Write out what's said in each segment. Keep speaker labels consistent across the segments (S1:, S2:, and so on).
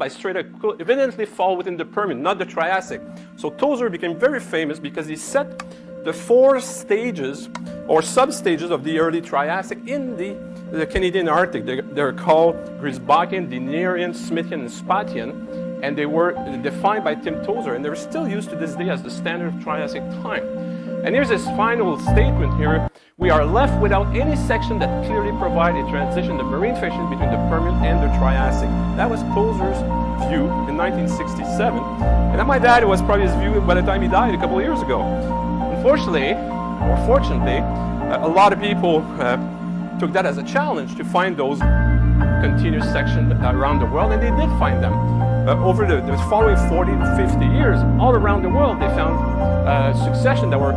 S1: by strata evidently fall within the Permian, not the Triassic. So Tozer became very famous because he set the 4 stages or substages of the early Triassic in the Canadian Arctic. They're called Griesbachian, Dinarian, Smithian, and Spathian, and they were defined by Tim Tozer, and they're still used to this day as the standard of Triassic time. And here's his final statement here. We are left without any section that clearly provide a transition of marine fashion between the Permian and the Triassic. That was Tozer's view in 1967. And my dad, it was probably his view by the time he died a couple of years ago. Unfortunately, or fortunately, a lot of people took that as a challenge to find those continuous sections around the world, and they did find them. Over the following 40 to 50 years, all around the world, they found succession that were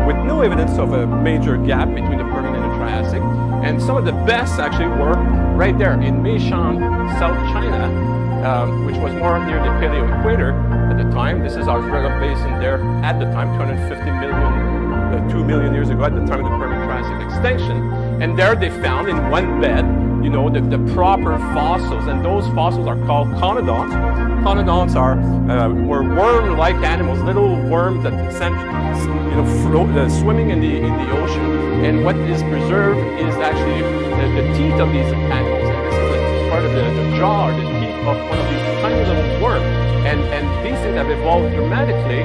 S1: with no evidence of a major gap between the Permian and the Triassic. And some of the best actually were right there in Meishan, South China, which was more near the paleo-equator at the time. This is our Zvergov Basin there at the time, 2 million years ago, at the time of the Permian-Triassic extinction. And there they found in one bed, you know, the proper fossils, and those fossils are called conodonts. Conodonts were worm-like animals, little worms that swimming in the ocean. And what is preserved is actually the teeth of these animals. And this is part of the jaw or the teeth of one of these tiny little worms. And these things have evolved dramatically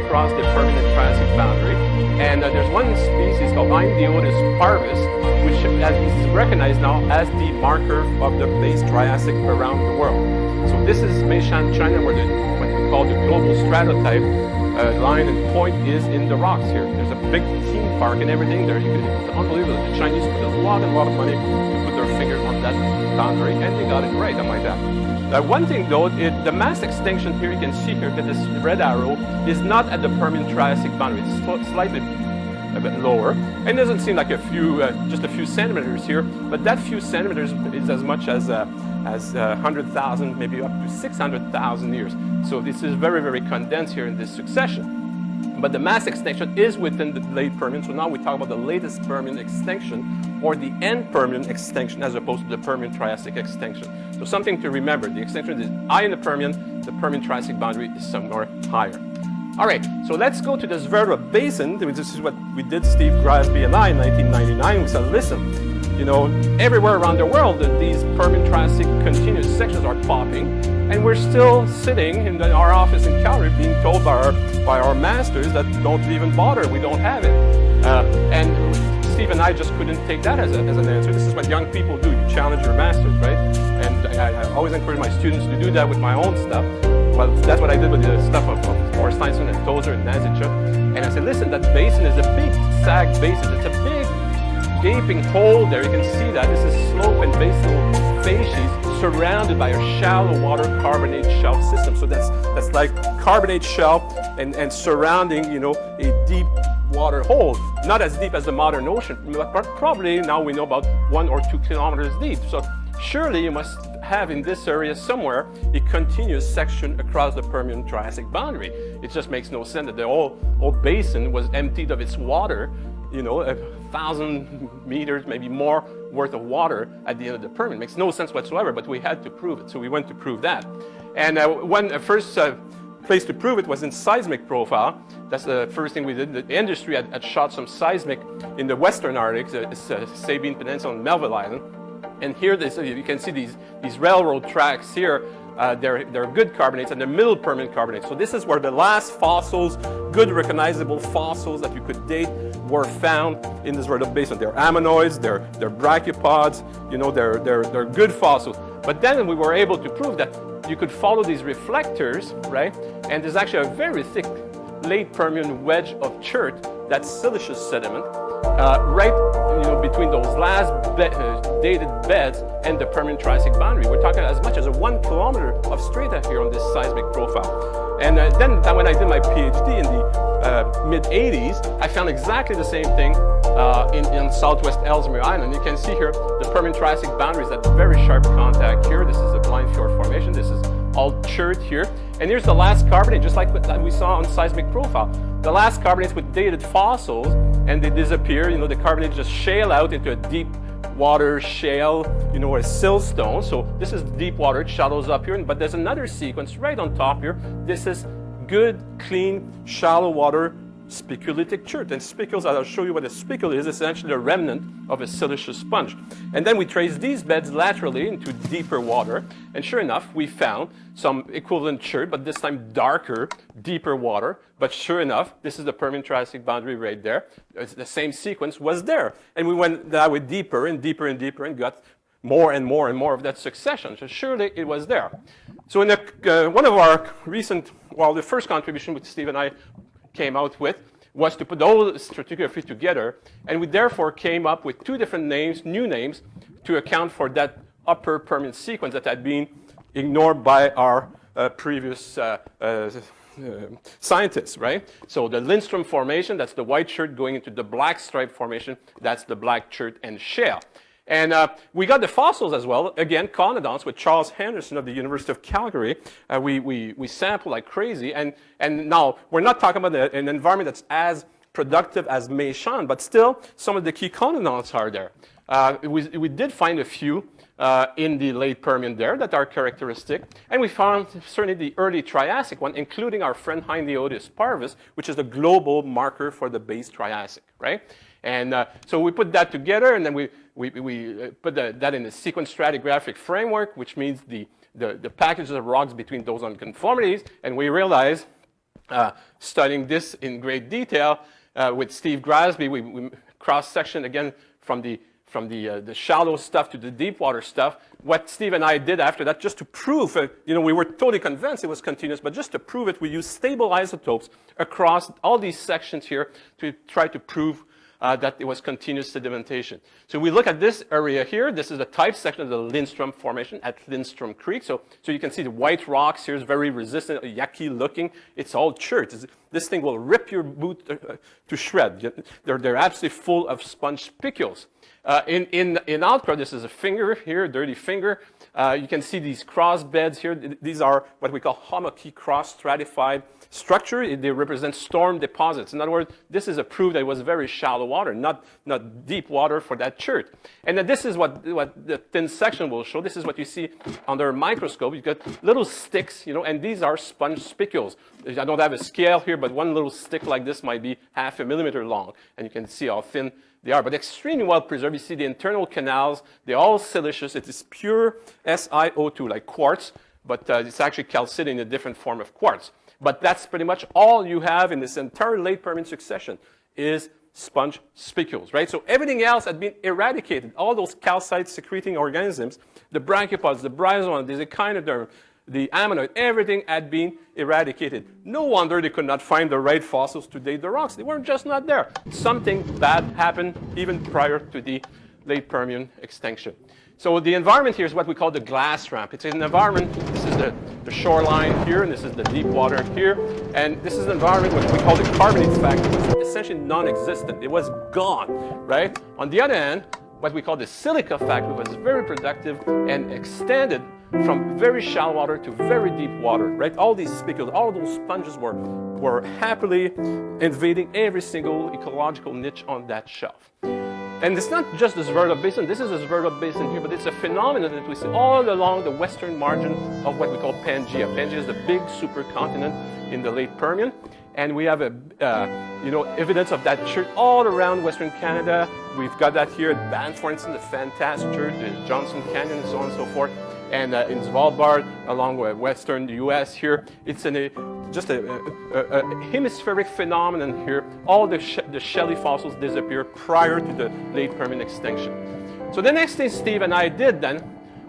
S1: across the Permian and Triassic boundary. And there's one species called Indiotis parvis, which is recognized now as the marker of the base Triassic around the world. So this is Meishan, China, where what we call the global stratotype line and point is in the rocks here. There's a big theme park and everything there. It's unbelievable. The Chinese put a lot of money to put their finger on that boundary, and they got it right, I might add. One thing though, the mass extinction here, you can see here that this red arrow is not at the Permian-Triassic boundary. It's slightly a bit lower, and it doesn't seem like just a few centimeters here, but that few centimeters is as much as 100,000, maybe up to 600,000 years. So this is very, very condensed here in this succession. But the mass extinction is within the late Permian, so now we talk about the latest Permian extinction, or the end Permian extinction, as opposed to the Permian-Triassic extinction. So something to remember, the extinction is high in the Permian-Triassic boundary is somewhere higher. All right, so let's go to the Zvergov Basin. This is what we did, Steve Grasby and I, in 1999. We said, listen, you know, everywhere around the world, these Permian-Triassic continuous sections are popping, and we're still sitting in our office in Calgary being told by our masters that don't even bother, we don't have it. And Steve and I just couldn't take that as an answer. This is what young people do. You challenge your masters, right? And I always encourage my students to do that with my own stuff. Well, that's what I did with the stuff of Boris Steinson and Tozer and Nazicha. And I said, listen, that basin is a big sag basin. It's a big gaping hole there. You can see that. This is slope and basal facies surrounded by a shallow water carbonate shelf system. So that's like carbonate shelf and surrounding, you know, a deep water hole. Not as deep as the modern ocean, but probably now we know about 1 or 2 kilometers deep. So surely you must have in this area somewhere a continuous section across the Permian-Triassic boundary. It just makes no sense that the whole basin was emptied of its water, you know, 1,000 meters, maybe more worth of water at the end of the Permian. It makes no sense whatsoever, but we had to prove it, so we went to prove that. And first place to prove it was in seismic profile. That's the first thing we did. The industry had shot some seismic in the Western Arctic, Sabine Peninsula and Melville Island. And here you can see these railroad tracks here. They're good carbonates and they're middle Permian carbonates. So this is where the last fossils, good recognizable fossils that you could date, were found in this Zvergov Basin. They're ammonoids, they're brachiopods, you know, they're good fossils. But then we were able to prove that you could follow these reflectors, right? And there's actually a very thick late Permian wedge of chert, that's siliceous sediment, right, you know, between those last dated beds and the Permian-Triassic boundary. We're talking as much as 1 kilometer of strata here on this seismic profile. And then when I did my PhD in the mid-80s, I found exactly the same thing in southwest Ellesmere Island. You can see here the Permian-Triassic boundary is at very sharp contact here. This is the Blind Fjord Formation. This is all chert here. And here's the last carbonate, just like we saw on seismic profile. The last carbonates with dated fossils, and they disappear. You know, the carbonates just shale out into a deep water shale, you know, a siltstone. So this is deep water, it shallows up here, but there's another sequence right on top here. This is good, clean, shallow water spiculitic chert. And spicules, I'll show you what a spicule is, essentially a remnant of a siliceous sponge. And then we trace these beds laterally into deeper water, and sure enough, we found some equivalent chert, but this time darker, deeper water. But sure enough, this is the Permian-Triassic boundary right there. The same sequence was there. And we went that way deeper and deeper and deeper and got more and more and more of that succession. So surely it was there. So in one of our recent, well, the first contribution which Steve and I came out with was to put all the stratigraphy together, and we therefore came up with two different names, new names, to account for that upper Permian sequence that had been ignored by our previous scientists, right? So the Lindstrom Formation, that's the white chert going into the black stripe formation, that's the black chert and shale. And we got the fossils as well, again, conodonts with Charles Henderson of the University of Calgary. We sample like crazy, and now we're not talking about an environment that's as productive as Meishan, but still some of the key conodonts are there. We did find a few in the late Permian there that are characteristic, and we found certainly the early Triassic one, including our friend Hindiotis parvus, which is the global marker for the base Triassic, right? And so we put that together, and then we put that in a sequence stratigraphic framework, which means the packages of rocks between those unconformities, and we realized, studying this in great detail with Steve Grasby, we cross-section again from the shallow stuff to the deep water stuff. What Steve and I did after that, just to prove, you know, we were totally convinced it was continuous, but just to prove it, we used stable isotopes across all these sections here to try to prove that it was continuous sedimentation. So we look at this area here. This is a type section of the Lindstrom Formation at Lindstrom Creek. So you can see the white rocks here is very resistant, yucky looking. It's all chert. This thing will rip your boot to shred. They're absolutely full of sponge spicules. In outcrop, this is a finger here, a dirty finger. You can see these cross beds here. These are what we call homoky cross-stratified structure. They represent storm deposits. In other words, this is a proof that it was very shallow water, not deep water for that chert. And then this is what the thin section will show. This is what you see under a microscope. You've got little sticks, you know, and these are sponge spicules. I don't have a scale here, but one little stick like this might be 0.5 millimeter long, and you can see how thin they are, but extremely well preserved. You see the internal canals, they're all siliceous. It is pure SiO2, like quartz, but it's actually calcite in a different form of quartz. But that's pretty much all you have in this entire late Permian succession is sponge spicules, right? So everything else had been eradicated. All those calcite-secreting organisms, the brachiopods, the bryozoan, the echinoderm, the ammonoid, everything had been eradicated. No wonder they could not find the right fossils to date the rocks. They weren't just not there. Something bad happened even prior to the late Permian extinction. So the environment here is what we call the glass ramp. It's an environment, this is the shoreline here, and this is the deep water here. And this is an environment what we call the carbonates factor. It was essentially non-existent. It was gone, right? On the other hand, what we call the silica factor was very productive and extended from very shallow water to very deep water, right? All these spicules, all those sponges were happily invading every single ecological niche on that shelf. And it's not just the Sverdlov Basin. This is a Sverdlov Basin here, but it's a phenomenon that we see all along the western margin of what we call Pangaea. Pangaea is the big supercontinent in the late Permian. And we have evidence of that chert all around Western Canada. We've got that here at Banff, for instance, the fantastic chert, the Johnson Canyon, and so on and so forth. And in Svalbard, along with western US here, it's just a hemispheric phenomenon here. All the shelly fossils disappear prior to the late Permian extinction. So the next thing Steve and I did then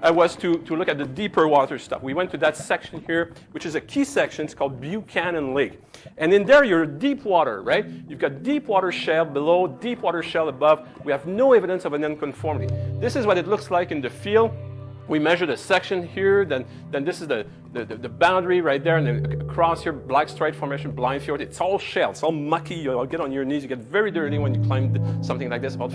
S1: was to look at the deeper water stuff. We went to that section here, which is a key section. It's called Buchanan Lake. And in there, you're deep water, right? You've got deep water shale below, deep water shale above. We have no evidence of an unconformity. This is what it looks like in the field. We measured a section here, then this is the boundary right there, and then across here, Black Stripe Formation, Blind Fjord. It's all shale, it's all mucky. You'll get on your knees. You get very dirty when you climb something like this, about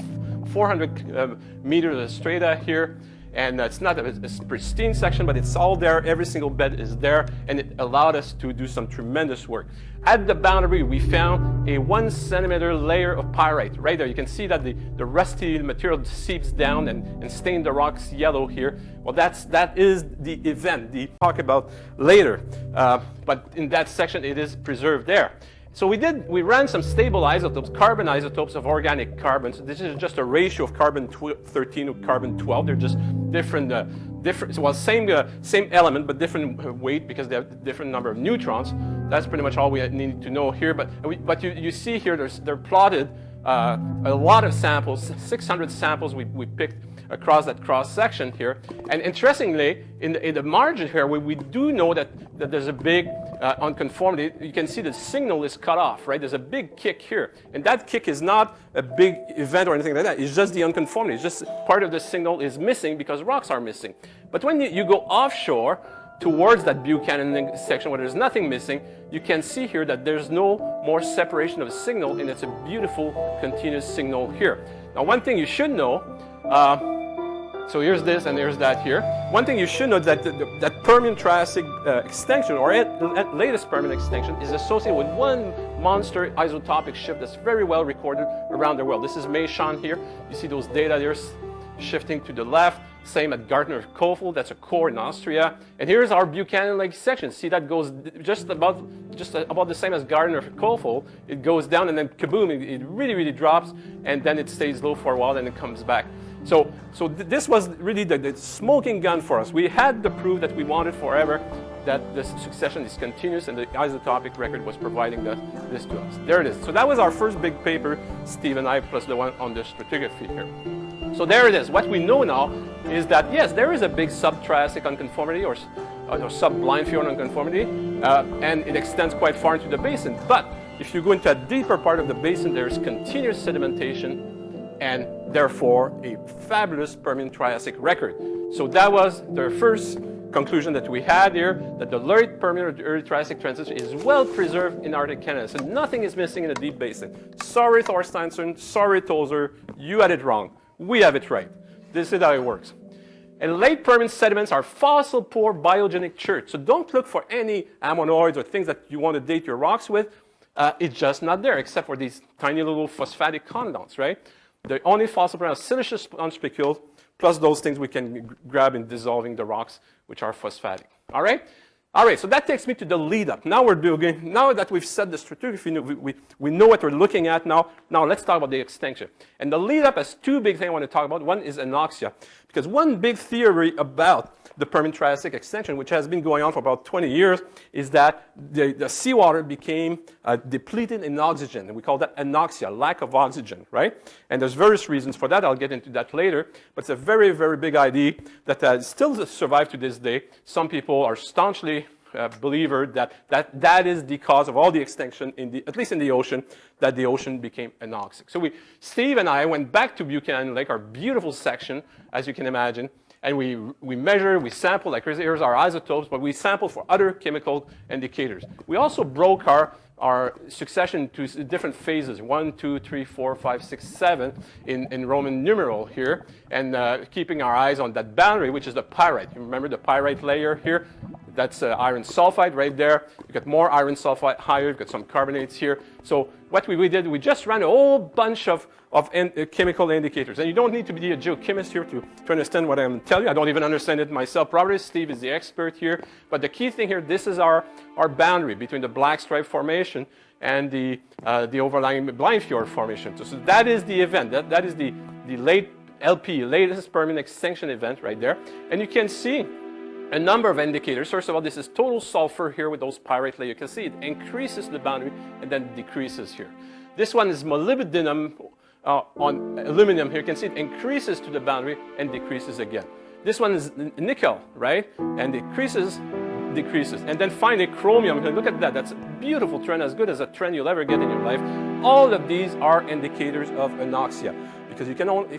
S1: 400 meters of strata here. And it's not a pristine section, but it's all there. Every single bed is there, and it allowed us to do some tremendous work. At the boundary, we found a 1 centimeter layer of pyrite. Right there, you can see that the rusty material seeps down and stains the rocks yellow here. Well, that is the event. The talk about later, but in that section, it is preserved there. So we ran some stable isotopes, carbon isotopes of organic carbon. So this is just a ratio of carbon 13 to carbon 12. They're just different, well, same element, but different weight because they have different number of neutrons. That's pretty much all we need to know here. But you see here, they're plotted a lot of samples, 600 samples we picked across that cross section here. And interestingly, in the margin here, we do know that there's a big unconformity. You can see the signal is cut off, right? There's a big kick here. And that kick is not a big event or anything like that. It's just the unconformity. It's just part of the signal is missing because rocks are missing. But when you go offshore towards that Buchanan section where there's nothing missing, you can see here that there's no more separation of a signal, and it's a beautiful continuous signal here. Now, one thing you should know, so here's this and here's that here. One thing you should know that that Permian-Triassic extinction, or latest Permian extinction, is associated with one monster isotopic shift that's very well recorded around the world. This is Meishan here. You see those data there shifting to the left. Same at Gardner-Koffel, that's a core in Austria. And here's our Buchanan Lake section. See, that goes just about the same as Gardner-Koffel. It goes down and then kaboom, it really, really drops, and then it stays low for a while and it comes back. So this was really the smoking gun for us. We had the proof that we wanted forever, that the succession is continuous, and the isotopic record was providing this to us. There it is. So that was our first big paper, Steve and I, plus the one on the stratigraphy here. So there it is. What we know now is that, yes, there is a big sub-Triassic unconformity or sub-blind fjord unconformity, and it extends quite far into the basin. But if you go into a deeper part of the basin, there's continuous sedimentation and therefore a fabulous Permian-Triassic record. So that was the first conclusion that we had here, that the late Permian or the early Triassic transition is well preserved in Arctic Canada. So nothing is missing in the deep basin. Sorry, Thorsteinson, sorry, Tozer, you had it wrong. We have it right. This is how it works. And late Permian sediments are fossil-poor biogenic chert. So don't look for any ammonoids or things that you want to date your rocks with. It's just not there, except for these tiny little phosphatic condyles, right? The only fossil are siliceous unspicules, plus those things we can grab in dissolving the rocks, which are phosphatic. All right? All right, so that takes me to the lead-up. Now that we've set the stratigraphy, we know what we're looking at now. Now let's talk about the extinction. And the lead-up has two big things I want to talk about. One is anoxia, because one big theory about the Permian-Triassic extinction, which has been going on for about 20 years, is that the seawater became depleted in oxygen. And we call that anoxia, lack of oxygen, right? And there's various reasons for that. I'll get into that later. But it's a very, very big idea that still survives to this day. Some people are staunchly believer that is the cause of all the extinction, at least in the ocean, that the ocean became anoxic. So Steve and I went back to Buchanan Lake, our beautiful section, as you can imagine, and we measured, we sampled, like here's our isotopes, but we sampled for other chemical indicators. We also broke our succession to different phases, 1, 2, 3, 4, 5, 6, 7 in Roman numeral here, and keeping our eyes on that boundary, which is the pyrite. You remember the pyrite layer here? That's iron sulfide right there. You've got more iron sulfide higher. You've got some carbonates here. So what we did, we just ran a whole bunch of chemical indicators. And you don't need to be a geochemist here to understand what I'm telling you. I don't even understand it myself. Probably Steve is the expert here. But the key thing here, this is our boundary between the Black Stripe Formation and the overlying Blind Fjord Formation. So that is the event. That is the late LP, latest Permian extinction event right there. And you can see a number of indicators. First of all, this is total sulfur here with those pyrite layers. You can see it increases the boundary and then decreases here. This one is molybdenum on aluminum here. You can see it increases to the boundary and decreases again. This one is nickel, right? And decreases. And then finally, chromium. Look at that. That's a beautiful trend, as good as a trend you'll ever get in your life. All of these are indicators of anoxia. Because you can only,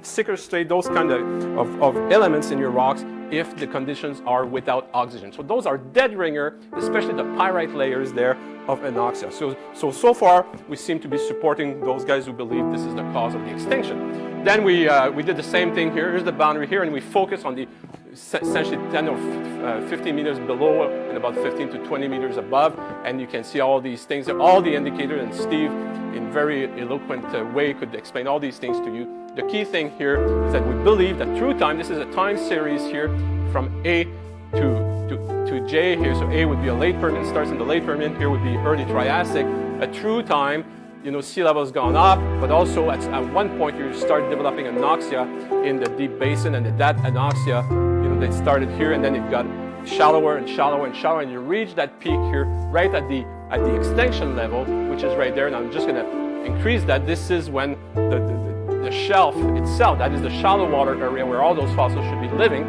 S1: sequestrate those kind of elements in your rocks if the conditions are without oxygen. So those are dead ringer, especially the pyrite layers there of anoxia. So far, we seem to be supporting those guys who believe this is the cause of the extinction. Then we did the same thing here. Here's the boundary here, and we focus on the essentially 10 or 15 meters below and about 15 to 20 meters above. And you can see all these things, all the indicators, and Steve, in very eloquent way, could explain all these things to you. The key thing here is that we believe that through time, this is a time series here from A to J here. So A would be a late Permian, starts in the late Permian. Here would be early Triassic. Through time, sea level has gone up, but also at one point you start developing anoxia in the deep basin, and that anoxia, they started here, and then it got shallower and shallower and shallower, and you reach that peak here right at the extinction level, which is right there. And I'm just going to increase that. This is when the shelf itself, that is the shallow water area where all those fossils should be living,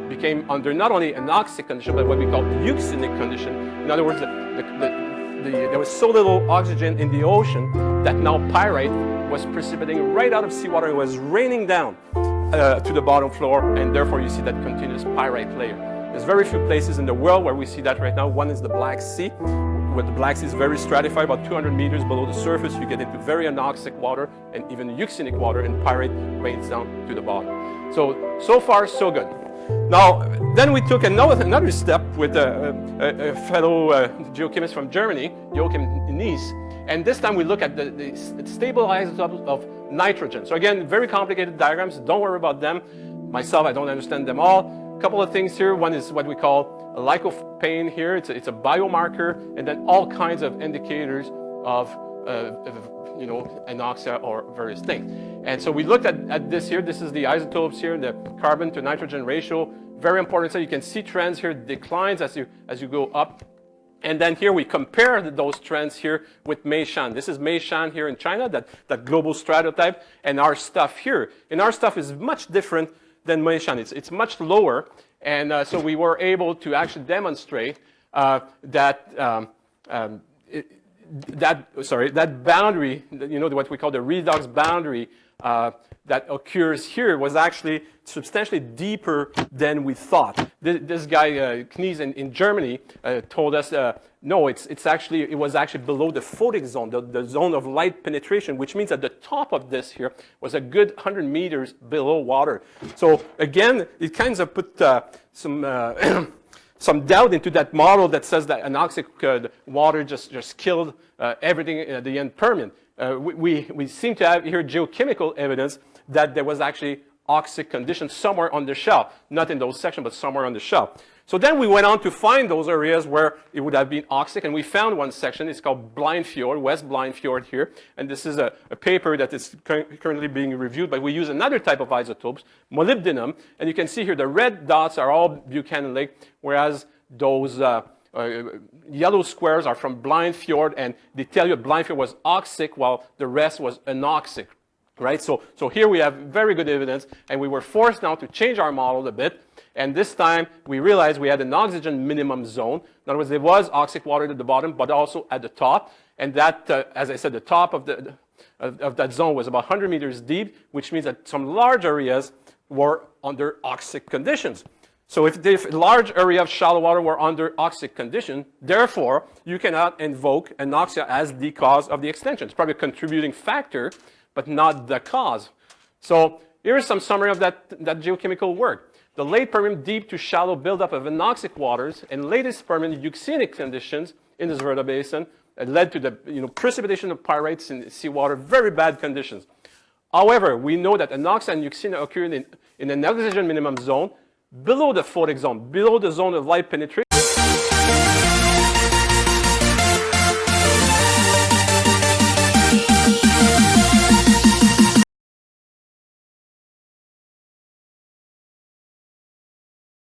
S1: became under not only anoxic condition, but what we call euxinic condition. In other words, there was so little oxygen in the ocean that now pyrite was precipitating right out of seawater. It was raining down to the bottom floor, and therefore you see that continuous pyrite layer. There's very few places in the world where we see that right now. One is the Black Sea, where the Black Sea is very stratified, about 200 meters below the surface. You get into very anoxic water and even euxinic water, and pyrite rains down to the bottom. So far, so good. Now, then we took another step with a fellow geochemist from Germany, Joachim Nies, and this time we look at the stable isotopes of nitrogen. So again, very complicated diagrams. Don't worry about them. Myself, I don't understand them all. A couple of things here. One is what we call a lycopene here. It's a biomarker, and then all kinds of indicators of anoxia or various things. And so we looked at this here. This is the isotopes here, the carbon to nitrogen ratio. Very important. So you can see trends here, declines as you go up. And then here we compare those trends here with Meishan. This is Meishan here in China, that global stratotype, and our stuff here. And our stuff is much different than Meishan. It's much lower. And so we were able to actually demonstrate that boundary, what we call the redox boundary that occurs here was actually substantially deeper than we thought. This guy, Knies in Germany, told us, no, it was actually below the photic zone, the zone of light penetration, which means that the top of this here was a good 100 meters below water. So again, it kind of put some doubt into that model that says that anoxic water just killed everything at the end Permian. We seem to have here geochemical evidence that there was actually oxic conditions somewhere on the shelf, not in those sections, but somewhere on the shelf. So then we went on to find those areas where it would have been oxic, and we found one section. It's called Blind Fjord, West Blind Fjord here, and this is a paper that is currently being reviewed, but we use another type of isotopes, molybdenum, and you can see here the red dots are all Buchanan Lake, whereas those yellow squares are from Blind Fjord, and they tell you Blind Fjord was oxic while the rest was anoxic, right? So here we have very good evidence, and we were forced now to change our model a bit, and this time we realized we had an oxygen minimum zone. In other words, there was oxic water at the bottom, but also at the top, and that, as I said, the top of that zone was about 100 meters deep, which means that some large areas were under oxic conditions. So if a large area of shallow water were under oxic condition, therefore, you cannot invoke anoxia as the cause of the extinction. It's probably a contributing factor, but not the cause. So here is some summary of that geochemical work. The late Permian deep to shallow buildup of anoxic waters and latest Permian euxinic conditions in the Zvezda Basin led to the precipitation of pyrites in seawater, very bad conditions. However, we know that anoxia and euxina occur in an oxygen minimum zone below the photic zone, below the zone of light penetration.